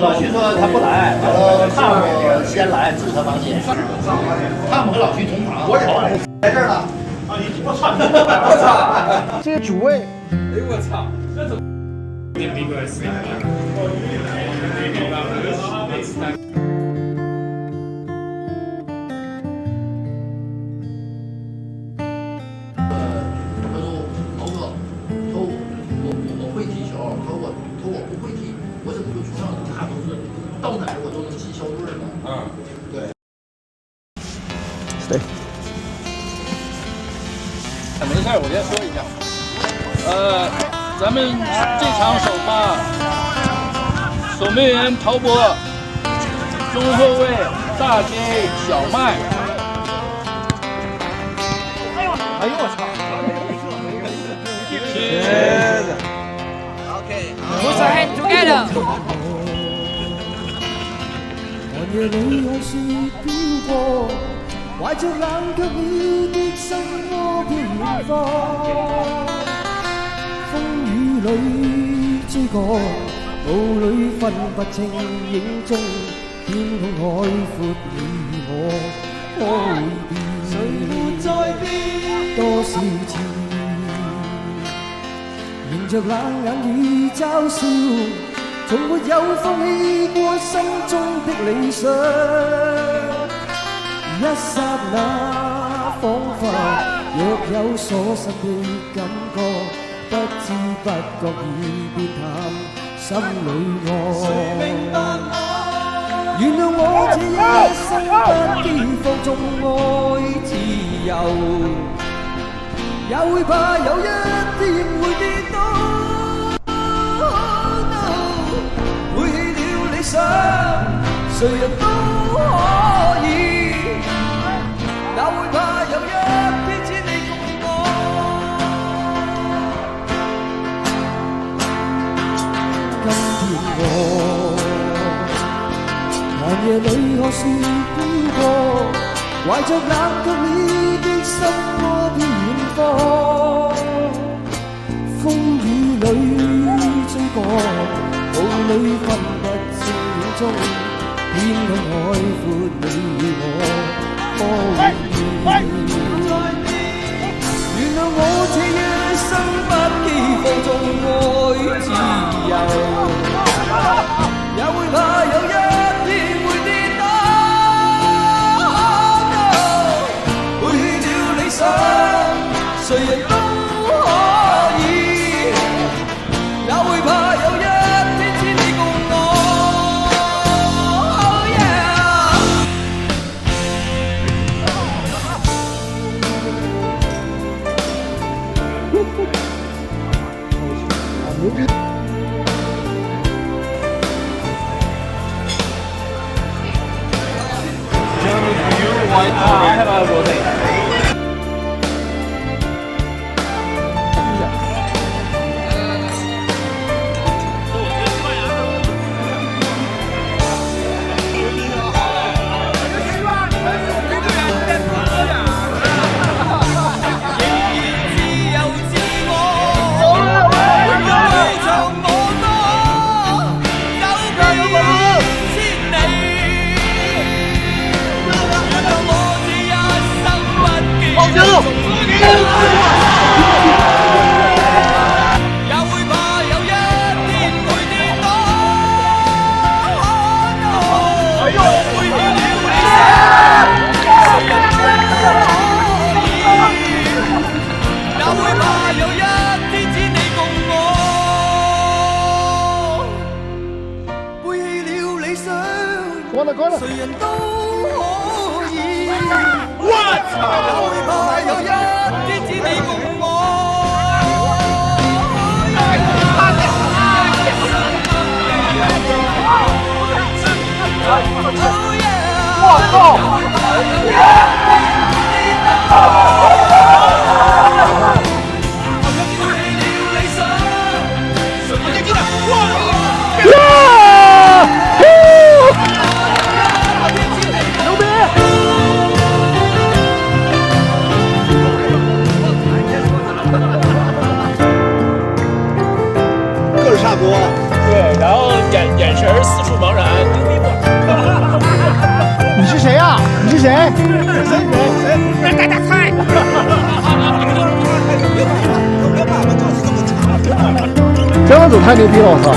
老徐说他不来，完了汤姆先来支持房姐。汤姆和老徐同房，我在这儿了。啊，我操！我操！这些主位，哎呦我操！这怎么？我会踢球，我不会踢，我怎么会出场？他都是到哪儿我都能记小队的。嗯，对。对。没事，我先说一下。咱们这场首发，守门员陶博，中后卫大 J 小麦。哎呦我操！Put your hands together。寒夜里看雪飄過，懷着冷卻了的心窩飄遠方。風雨裏追趕，霧裏分不清影蹤，天空海闊你我可會變？誰沒在變？多少次迎着冷眼與嘲笑，從沒有放棄過心中的理想。一剎那彷彿若有所失的感覺，不知不覺已變淡心裏愛。誰明白我？原諒我這一生不羈放縱愛自由，也會怕有一天會跌倒。背棄了理想，誰人都可以，也會怕有一天只你共我。今天我寒夜裏看雪飄過，懷着冷卻了的心窩飄遠方。風雨裏追趕，霧裏分不清影蹤，天空海闊你我可會變？原諒我這一生不羈放縱愛自由，也會怕有一天會跌倒。背棄了理想，誰人都可以，也會怕有一天只你共我。Oh yeah！ I have a voting.誰人都可以，也會怕有一天只你共我。眼神四处茫然，牛逼不？你是谁呀？你是谁？那大菜。这样子太牛逼了，我操！